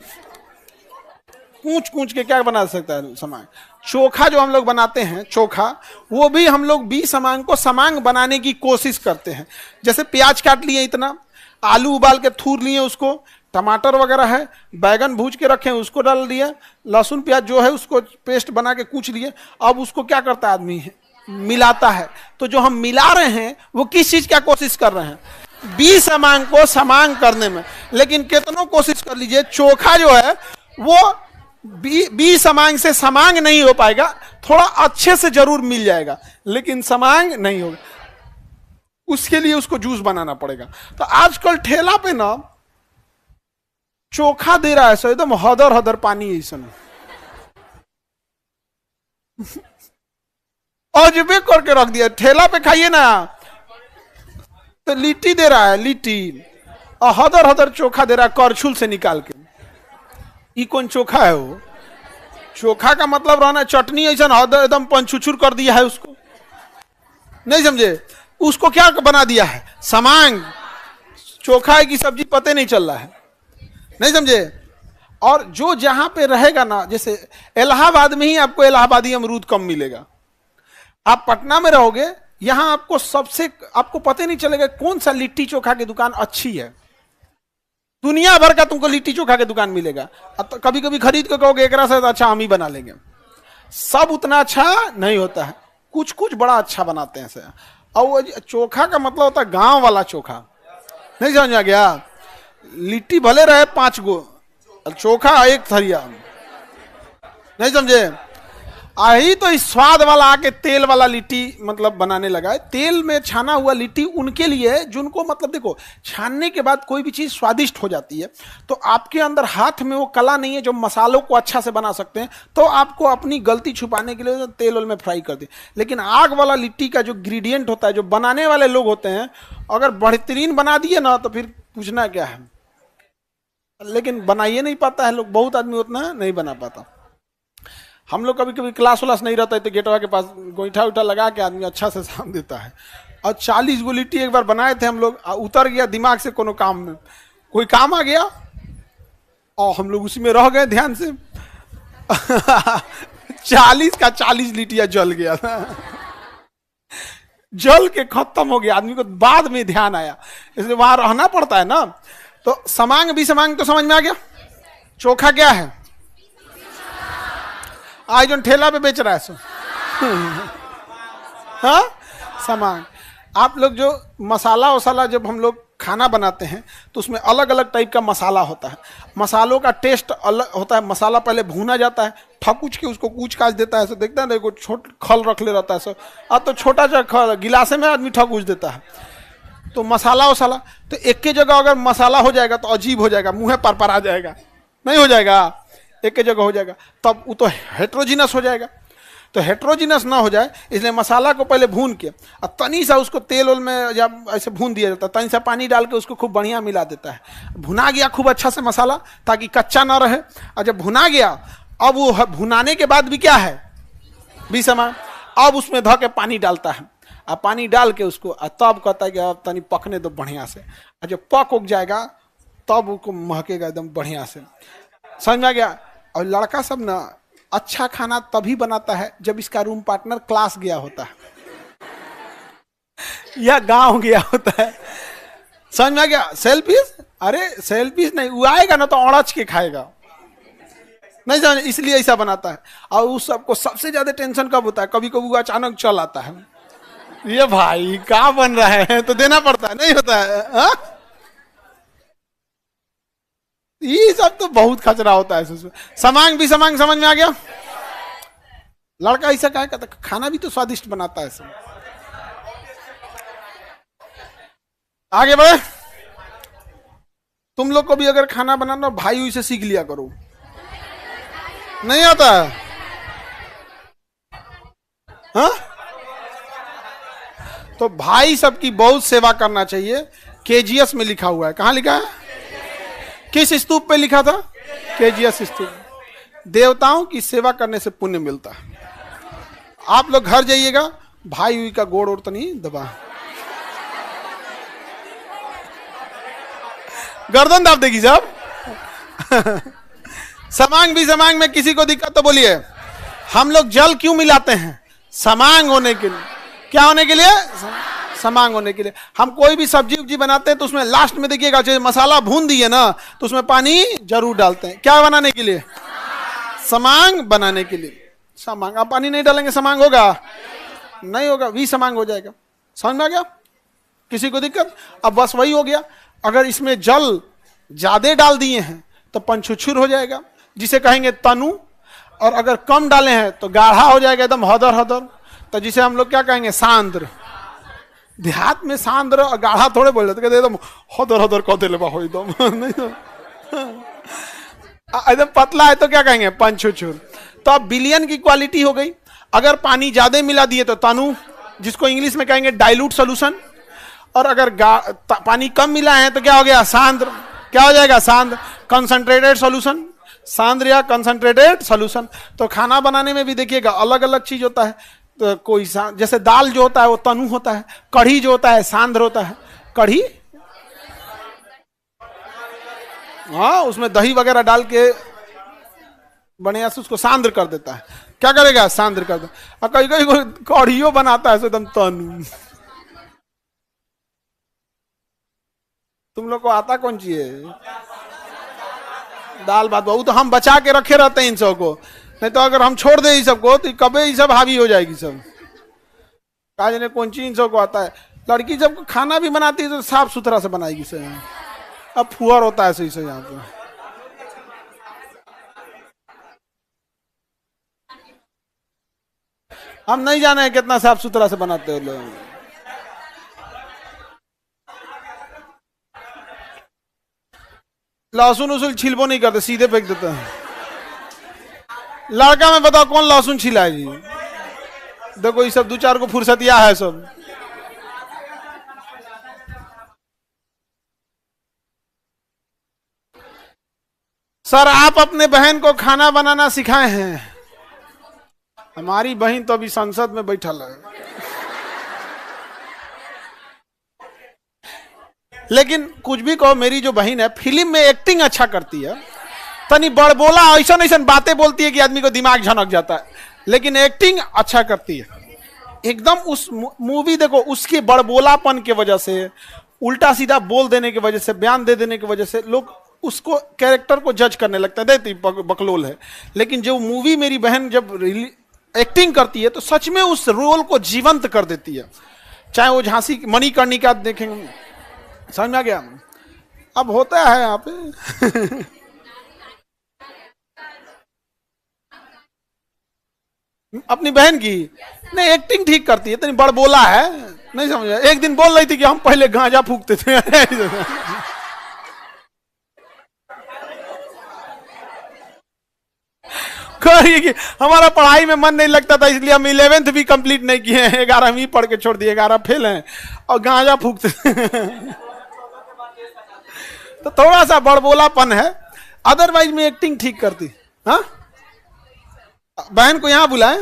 कूच के क्या बना सकता है? समांग। चोखा जो हम लोग बनाते हैं, चोखा, वो भी हम लोग विषमांग को समांग बनाने की कोशिश करते हैं। जैसे प्याज काट लिए इतना, आलू उबाल के थूर लिए उसको, टमाटर वगैरह है, बैगन भूज के रखे उसको डाल दिया, लहसुन प्याज जो है उसको पेस्ट बना के कूच लिए। अब उसको क्या करता है आदमी? मिलाता है। तो जो हम मिला रहे हैं वो किस चीज का कोशिश कर रहे हैं? बी समांग को समांग करने में। लेकिन कितनों कोशिश कर लीजिए, चोखा जो है वो बी समांग से समांग नहीं हो पाएगा, थोड़ा अच्छे से जरूर मिल जाएगा लेकिन समांग नहीं होगा। उसके लिए उसको जूस बनाना पड़ेगा। तो आजकल ठेला पे ना चोखा दे रहा है सो एकदम हदर हदर पानी ऐसा अजबे करके रख दिया। ठेला पे खाइए ना तो लिट्टी दे रहा है, लिट्टी, और हदर हदर चोखा दे रहा है करछुल से निकाल के। ये कौन चोखा है? वो चोखा का मतलब रहना चटनी ऐसा हदर एकदम पंचुचुर कर दिया है उसको, नहीं समझे? उसको क्या बना दिया है? समांग। चोखा है कि सब्जी पते नहीं चल रहा है, नहीं समझे? और जो जहां पे रहेगा ना, जैसे इलाहाबाद में ही आपको इलाहाबादी अमरूद कम मिलेगा। आप पटना में रहोगे, यहां आपको आपको पता नहीं चलेगा कौन सा लिट्टी चोखा की दुकान अच्छी है। दुनिया भर का तुमको लिट्टी चोखा की दुकान मिलेगा। तो कभी कभी खरीद के कहोगे एकरा से अच्छा हम ही बना लेंगे। सब उतना अच्छा नहीं होता है, कुछ कुछ बड़ा अच्छा बनाते हैं से। और वो चोखा का मतलब होता है गांव वाला चोखा, नहीं समझ आ गया? लिट्टी भले रहे 5 गो, चोखा 1 थरिया, नहीं समझे? आई तो इस स्वाद वाला आके तेल वाला लिट्टी मतलब बनाने लगा है। तेल में छाना हुआ लिट्टी उनके लिए जिनको मतलब देखो, छानने के बाद कोई भी चीज स्वादिष्ट हो जाती है। तो आपके अंदर हाथ में वो कला नहीं है जो मसालों को अच्छा से बना सकते हैं, तो आपको अपनी गलती छुपाने के लिए तेल में फ्राई कर दे। लेकिन आग वाला लिट्टी का जो इंग्रेडिएंट होता है, जो बनाने वाले लोग होते हैं, अगर बेहतरीन बना दिए ना तो फिर पूछना क्या है। लेकिन बनाइए नहीं पाता है लोग, बहुत आदमी उतना नहीं बना पाता। हम लोग कभी कभी क्लास व्लास नहीं रहता है तो गेटवा के पास गोईठा उठा लगा के आदमी अच्छा से साम देता है। और 40 गो लिट्टी एक बार बनाए थे हम लोग, उतर गया दिमाग से कोनो काम में, कोई काम आ गया और हम लोग उसी में रह गए ध्यान से 40 का 40 लिट्टियां जल गया था जल के खत्म हो गया। आदमी को बाद में ध्यान आया, इसलिए वहां रहना पड़ता है ना। तो समांग भी समांग तो समझ में आ गया। चोखा क्या है? आज जो ठेला पे बेच रहा है सो हाँ, समांग। आप लोग जो मसाला वसाला जब हम लोग खाना बनाते हैं तो उसमें अलग अलग टाइप का मसाला होता है। मसालों का टेस्ट अलग होता है। मसाला पहले भूना जाता है, ठकुच के उसको कूच काच देता है। सो देखता है देखो छोट खल रख ले रहता है सो, अब तो छोटा सा खल गिलासे में आदमी ठकुच देता है। तो मसाला वसाला तो एक के जगह अगर मसाला हो जाएगा तो अजीब हो जाएगा, मुंह पर आ जाएगा, नहीं हो जाएगा। एक के जगह हो जाएगा तब वो तो हेट्रोजिनस हो जाएगा। तो हेट्रोजिनस ना हो जाए इसलिए मसाला को पहले भून के और तनी सा उसको तेल ओल में जब ऐसे भून दिया जाता है, तनी सा पानी डाल के उसको खूब बढ़िया मिला देता है। भुना गया खूब अच्छा से मसाला ताकि कच्चा ना रहे। और जब भुना गया अब वो भुनाने के बाद भी क्या है, भी समान, अब उसमें धो के पानी डालता है। और पानी डाल के उसको तब कहता है कि अब तनी पकने दो बढ़िया से। और जब पक उग जाएगा तब उसको महकेगा एकदम बढ़िया से। समझ में आ गया? और लड़का सब ना अच्छा खाना तभी बनाता है जब इसका रूम पार्टनर क्लास गया होता है या गांव गया होता है। समझ में आ गया? सेल्फिश, अरे सेल्फिश नहीं, वो आएगा ना तो अड़च के खाएगा, नहीं समझ, इसलिए ऐसा बनाता है। और उस सबको सबसे ज्यादा टेंशन कब होता है? कभी कभी वो अचानक चल आता है, ये भाई क्या बन रहा है, तो देना पड़ता है, नहीं होता है हा? ये सब तो बहुत खचरा होता है। समांग भी समांग समझ में आ गया? लड़का ऐसा क्या कहता, खाना भी तो स्वादिष्ट बनाता है सब। आगे बढ़े। तुम लोग को भी अगर खाना बनाना भाई हुई से सीख लिया करो, नहीं आता है हाँ? तो भाई सबकी बहुत सेवा करना चाहिए। केजीएस में लिखा हुआ है, कहां लिखा है? किस स्तूप पे लिखा था? केजीएस स्तूप। देवताओं की सेवा करने से पुण्य मिलता है। आप लोग घर जाइएगा, भाई हुई का गोड़ और तो नहीं दबा, गर्दन दाब देगी सब समांग भी समांग में किसी को दिक्कत तो बोलिए। हम लोग जल क्यों मिलाते हैं? समांग होने के लिए। क्या होने के लिए? समांग होने के लिए। हम कोई भी सब्जी उब्जी बनाते हैं तो उसमें लास्ट में देखिएगा, मसाला भून दिए ना तो उसमें पानी जरूर डालते हैं। क्या बनाने के लिए? समांग बनाने के लिए। समांग, आप पानी नहीं डालेंगे समांग होगा? नहीं होगा, भी समांग हो जाएगा। समझ में आ गया? किसी को दिक्कत? अब बस वही हो गया, अगर इसमें जल ज्यादा डाल दिए हैं तो पंचुछुर हो जाएगा, जिसे कहेंगे तनु, और अगर कम डाले हैं तो गाढ़ा हो जाएगा, एकदम हदर हदर, तो जिसे हम लोग क्या कहेंगे? सांद्र। देहात में सांद्र और गाढ़ा थोड़े बोल जाते, कहते एकदम हदर हदर कह दे हो एकदम नहीं तो एकदम पतला है तो क्या कहेंगे? पंचुछुर। तो अब बिलियन की क्वालिटी हो गई। अगर पानी ज्यादा मिला दिए तो तनु, जिसको इंग्लिश में कहेंगे डाइल्यूट सोल्यूशन, और अगर पानी कम मिला है तो क्या हो गया? सांद्र। क्या हो जाएगा? सांद्र। कंसंट्रेटेड सोल्यूशन, सांद्र या कंसंट्रेटेड सोल्यूशन। तो खाना बनाने में भी देखिएगा अलग अलग चीज होता है। तो कोई जैसे दाल जो होता है वो तनु होता है, कढ़ी जो होता है सांद्र होता है। कढ़ी, हाँ, उसमें दही वगैरह डाल के बढ़िया से उसको सांद्र कर देता है। क्या करेगा? सांद्र कर दे। और कहीं कहीं कढ़ियो बनाता है एकदम तनु। तुम लोग को आता कौन चीज है? दाल भात। वो तो हम बचा के रखे रहते हैं इन सबको, नहीं तो अगर हम छोड़ दे इन सबको तो कभी ये सब हावी हो जाएगी सब। कहा जाने कौन चीज इन सबको आता है। लड़की जब खाना भी बनाती है तो साफ सुथरा से बनाएगी सर। अब फुहर होता है सही से यहाँ पे। हम नहीं जाने हैं कितना साफ सुथरा से बनाते हो लोग। लहसुन उसूल छिलबो नहीं करते, सीधे फेंक देते हैं। लड़का में बताओ कौन लहसुन छिलाएगी? देखो ये सब दो चार को फुर्सतिया है सब। सर आप अपने बहन को खाना बनाना सिखाए हैं? हमारी बहन तो अभी संसद में बैठल है। लेकिन कुछ भी कहो, मेरी जो बहन है फिल्म में एक्टिंग अच्छा करती है। तनी बड़बोला ऐसा ऐसा बातें बोलती है कि आदमी को दिमाग झनक जाता है, लेकिन एक्टिंग अच्छा करती है एकदम। उस मूवी देखो, उसके बड़बोलापन के वजह से, उल्टा सीधा बोल देने की वजह से, बयान दे देने की वजह से लोग उसको, कैरेक्टर को जज करने लगता है, देती बकलोल है। लेकिन जो मूवी मेरी बहन जब एक्टिंग करती है तो सच में उस रोल को जीवंत कर देती है। चाहे वो झांसी मणिकर्णिका देखेंगे, समझ में आ गया? अब होता है यहाँ पे अपनी बहन की नहीं एक्टिंग ठीक करती है, इतनी बड़बोला है, नहीं समझा? एक दिन बोल रही थी कि हम पहले गांजा फूकते थे कि हमारा पढ़ाई में मन नहीं लगता था, इसलिए हम 11th भी कंप्लीट नहीं किए हैं, 11वीं पढ़ के छोड़ दिए, 11 फेल हैं और गांजा फूकते तो थोड़ा सा बड़बोलापन है, अदरवाइज में एक्टिंग ठीक करती। हाँ, बहन को यहां बुलाएं।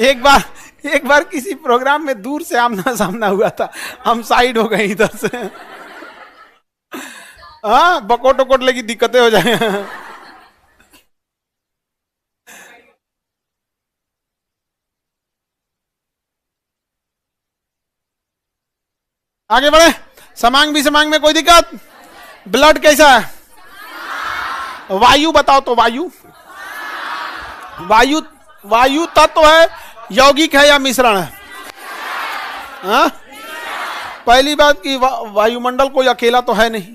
एक बार किसी प्रोग्राम में दूर से आमना सामना हुआ था, हम साइड हो गए इधर से। हाँ, बकोट वकोट लगी दिक्कतें हो जाए। आगे बढ़े। समांग भी समांग में कोई दिक्कत? ब्लड कैसा है? वायु बताओ तो। वायु वायु वायु तत्व है, यौगिक है या मिश्रण है? हाँ? पहली बात कि वायुमंडल कोई अकेला तो है नहीं।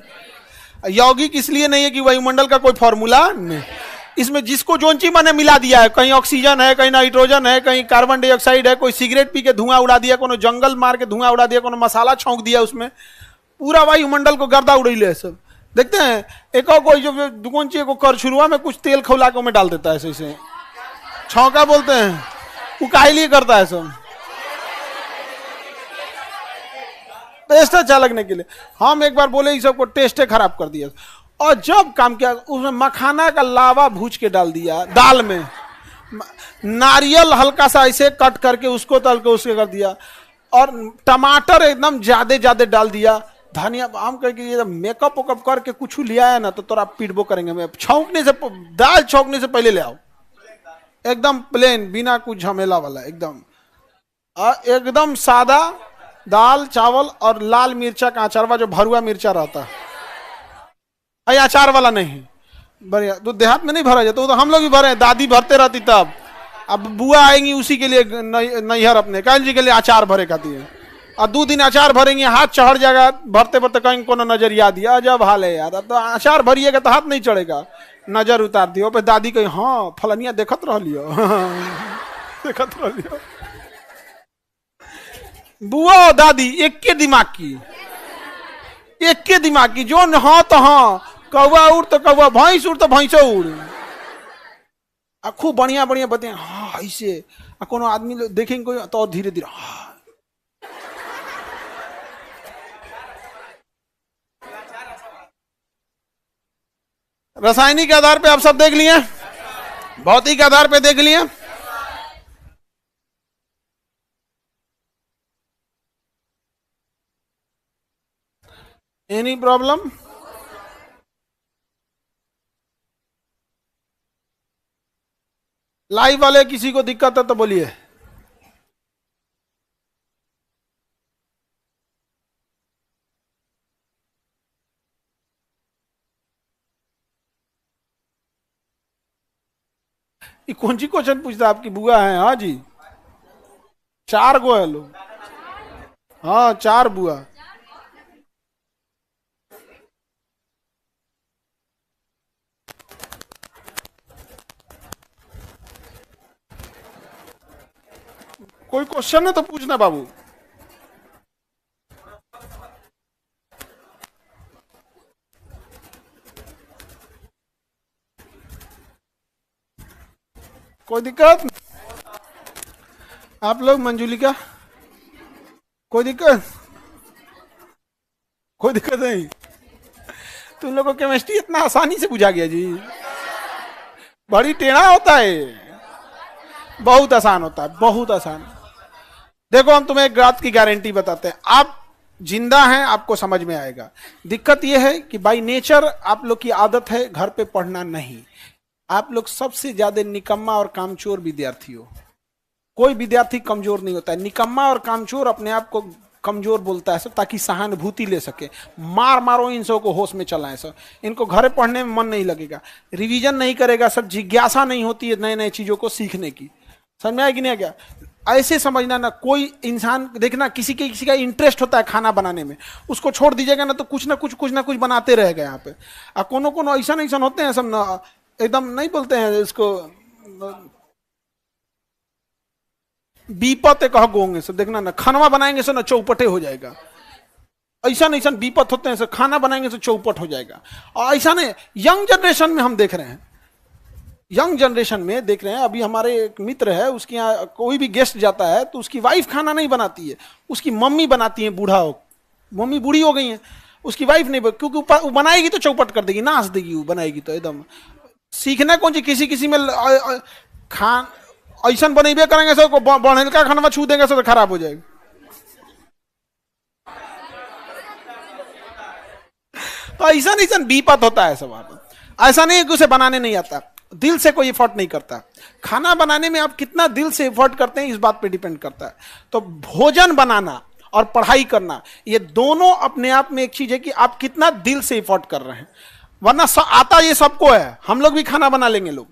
यौगिक इसलिए नहीं है कि वायुमंडल का कोई फॉर्मूला नहीं, इसमें जिसको जोन चीज मैंने मिला दिया है, कहीं ऑक्सीजन है, कहीं नाइट्रोजन है, कहीं कार्बन डाइऑक्साइड है, कोई सिगरेट पी के धुआं उड़ा दिया, कोनो जंगल मार के धुआं उड़ा दिया, कोनो मसाला छौंक दिया, उसमें पूरा वायुमंडल को गर्दा उड़ैले है सब। देखते हैं एक और कोई जो दुकान चाहिए को करछुरुआ में कुछ तेल खौला के में डाल देता है, ऐसे छौंका बोलते हैं, वो काहे लिए करता है सब? टेस्ट अच्छा लगने के लिए। हम एक बार बोले इस सबको टेस्टे खराब कर दिया, और जब काम किया उसमें मखाना का लावा भूज के डाल दिया दाल में, नारियल हल्का सा ऐसे कट करके उसको तल के उसके कर दिया, और टमाटर एकदम ज्यादा डाल दिया, धनिया। हम कह के मेकअप वेकअप करके कुछ लिया है ना तो तोरा पीटबो करेंगे। मैं छौंकने से, दाल छौंकने से पहले ले आओ, एकदम प्लेन, बिना कुछ झमेला वाला, एकदम सादा दाल चावल और लाल मिर्चा का अचारवा, जो भरुआ मिर्चा रहता है, अचार वाला नहीं, बढ़िया। तो देहात में नहीं भरा जाता, तो हम लोग भी भरे, दादी भरते रहती तब, अब बुआ आएंगी उसी के लिए नैहर अपने काल जी के लिए अचार भरे खाती है, और 2 दिन अचार भरेंगे, हाथ चढ़ जाएगा, भरते भरते कहीं को नजरिया दिया, जब हाल है यार, अब तो अचार भरिएगा तो हाथ नहीं चढ़ेगा, नजर उतार दियो पे दादी कही हाँ फलनिया देखत रह लियो देखत रह लियो। बुआ और दादी एक के दिमाग की, एक के दिमाग की, जो हाँ तो हाँ, कौवा उड़ तो कौवा, भैंस उड़ तो भैंसो उड़, खूब बढ़िया बढ़िया बते हाँ ऐसे, कोनो आदमी देखेंगे कोई तो धीरे धीरे हाँ। रासायनिक आधार पे आप सब देख लिए, भौतिक आधार पे देख लिए, एनी प्रॉब्लम? लाइव वाले किसी को दिक्कत है तो बोलिए। ये कौन सी क्वेश्चन पूछता आपकी बुआ है? हाँ जी 4 गो है लोग, हाँ 4 बुआ। कोई क्वेश्चन है तो पूछना बाबू। कोई दिक्कत? आप लोग मंजुलिका कोई दिक्कत? कोई दिक्कत नहीं? तुम लोगों को केमिस्ट्री इतना आसानी से बुझा गया जी? बड़ी टेढ़ा होता है, बहुत आसान होता है, बहुत आसान। देखो हम तुम्हें एक बात की गारंटी बताते हैं, आप जिंदा हैं आपको समझ में आएगा। दिक्कत यह है कि बाय नेचर आप लोग की आदत है घर पे पढ़ना नहीं। आप लोग सबसे ज्यादा निकम्मा और कामचोर विद्यार्थी हो। कोई विद्यार्थी कमजोर नहीं होता है, निकम्मा और कामचोर अपने आप को कमजोर बोलता है सब ताकि सहानुभूति ले सके। मार मारो इन सब को, होश में चलाएं सब। इनको घर पढ़ने में मन नहीं लगेगा, रिवीजन नहीं करेगा, सब जिज्ञासा नहीं होती है नए नए चीजों को सीखने की। समझ में आया कि नहीं? क्या ऐसे समझना ना, कोई इंसान देखना किसी का इंटरेस्ट होता है खाना बनाने में, उसको छोड़ दीजिएगा ना तो कुछ ना कुछ बनाते रहेगा यहाँ पे। और कोनो ऐसा होते हैं सब ना, एकदम नहीं बोलते हैं इसको बीपत कह गोंगे सब, देखना ना खाना बनाएंगे सो ना चौपटे हो जाएगा। ऐसा बीपत होते हैं सर, खाना बनाएंगे तो चौपट हो जाएगा। और ऐसा नहीं, यंग जनरेशन में हम देख रहे हैं, यंग जनरेशन में देख रहे हैं। अभी हमारे एक मित्र है, उसके यहाँ कोई भी गेस्ट जाता है तो उसकी वाइफ खाना नहीं बनाती है, उसकी मम्मी बनाती है। बूढ़ा हो, मम्मी बूढ़ी हो गई है, उसकी वाइफ नहीं, क्योंकि वो बनाएगी तो चौपट कर देगी, नाच देगी। वो बनाएगी तो एकदम सीखना कौन सी, किसी में खान ऐसा बनेबे करेंगे सर को, बढ़ेल का खाना छू देंगे सर तो खराब हो जाएगा। तो ऐसा बीपत होता है सब। ऐसा नहीं है कि उसे बनाने नहीं आता, दिल से कोई एफर्ट नहीं करता। खाना बनाने में आप कितना दिल से एफर्ट करते हैं इस बात पे डिपेंड करता है। तो भोजन बनाना और पढ़ाई करना ये दोनों अपने आप में एक चीज है कि आप कितना दिल से एफर्ट कर रहे हैं। वरना आता ये सबको है, हम लोग भी खाना बना लेंगे लोग,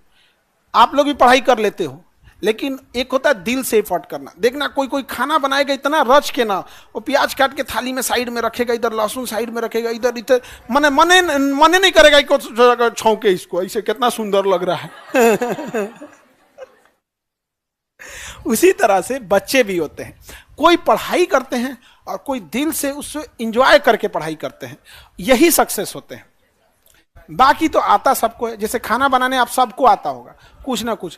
आप लोग भी पढ़ाई कर लेते हो, लेकिन एक होता है दिल से एफर्ट करना। देखना कोई खाना बनाएगा इतना रच के ना, वो प्याज काट के थाली में साइड में रखेगा, इधर लहसुन साइड में रखेगा, इधर मने नहीं करेगा इसको छौके, इसको ऐसे कितना सुंदर लग रहा है। उसी तरह से बच्चे भी होते हैं, कोई पढ़ाई करते हैं और कोई दिल से उससे इंजॉय करके पढ़ाई करते हैं, यही सक्सेस होते हैं। बाकी तो आता सबको है, जैसे खाना बनाने आप सबको आता होगा कुछ ना कुछ।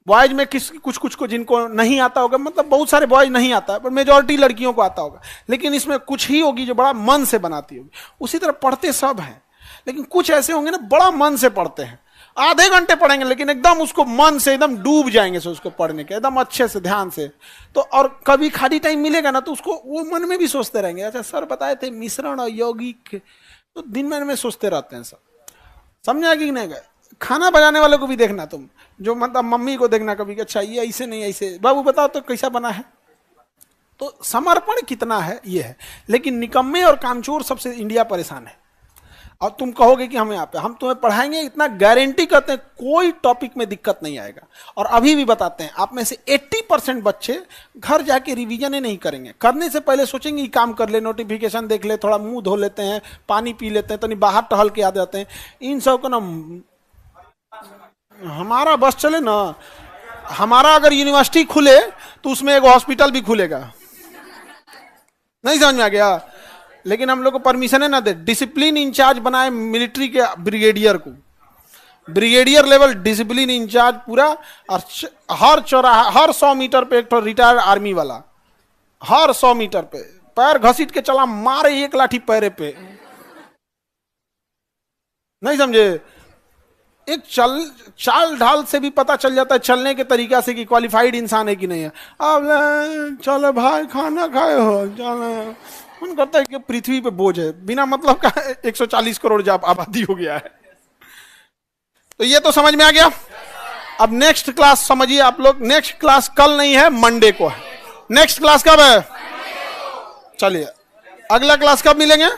बॉयज में कुछ को जिनको नहीं आता होगा, मतलब बहुत सारे बॉयज नहीं आता है, पर मेजॉरिटी लड़कियों को आता होगा। लेकिन इसमें कुछ ही होगी जो बड़ा मन से बनाती होगी। उसी तरह पढ़ते सब हैं, लेकिन कुछ ऐसे होंगे ना बड़ा मन से पढ़ते हैं, आधे घंटे पढ़ेंगे लेकिन एकदम उसको मन से एकदम डूब जाएंगे से उसको पढ़ने के, एकदम अच्छे से ध्यान से। तो और कभी खाली टाइम मिलेगा ना तो उसको वो मन में भी सोचते रहेंगे, अच्छा सर बताए थे मिश्रण और यौगिक, तो दिन में सोचते रहते हैं सब। समझा कि नहीं? खाना बनाने वालों को भी देखना, तुम जो मतलब मम्मी को देखना कभी, अच्छा ये ऐसे नहीं ऐसे, बाबू बताओ तो कैसा बना है। तो समर्पण कितना है ये है। लेकिन निकम्मे और कामचोर सबसे इंडिया परेशान है। और तुम कहोगे कि हम यहाँ पे हम तुम्हें पढ़ाएंगे, इतना गारंटी करते हैं कोई टॉपिक में दिक्कत नहीं आएगा। और अभी भी बताते हैं, आप में से 80% बच्चे घर जाके रिवीजन ही नहीं करेंगे। करने से पहले सोचेंगे कि काम कर ले, नोटिफिकेशन देख ले, थोड़ा मुंह धो लेते हैं, पानी पी लेते हैं, तो नहीं बाहर टहल के आ जाते हैं। इन सब को ना, हमारा बस चले ना, हमारा अगर यूनिवर्सिटी खुले तो उसमें एक हॉस्पिटल भी खुलेगा। नहीं समझ में आ गया? लेकिन हम लोग को परमिशन है ना दे, डिसिप्लिन इंचार्ज बनाए मिलिट्री के ब्रिगेडियर को, ब्रिगेडियर लेवल डिसिप्लिन इंचार्ज पूरा। और हर चौराहा, हर 100 मीटर पे एक तो रिटायर्ड आर्मी वाला, हर 100 मीटर पे पैर घसीट के चला, मारे एक लाठी पैरे पे। नहीं समझे? एक चाल ढाल से भी पता चल जाता है, चलने के तरीका से, कि क्वालिफाइड इंसान है कि नहीं है। अब चलो भाई खाना खाए हो, चलो। मन करता है कि पृथ्वी पे बोझ है, बिना मतलब का 140 करोड़ जब आबादी हो गया है। तो ये तो समझ में आ गया। अब नेक्स्ट क्लास समझिए आप लोग। नेक्स्ट क्लास कल नहीं है, मंडे को है। नेक्स्ट क्लास कब है? चलिए, अगला क्लास कब मिलेंगे?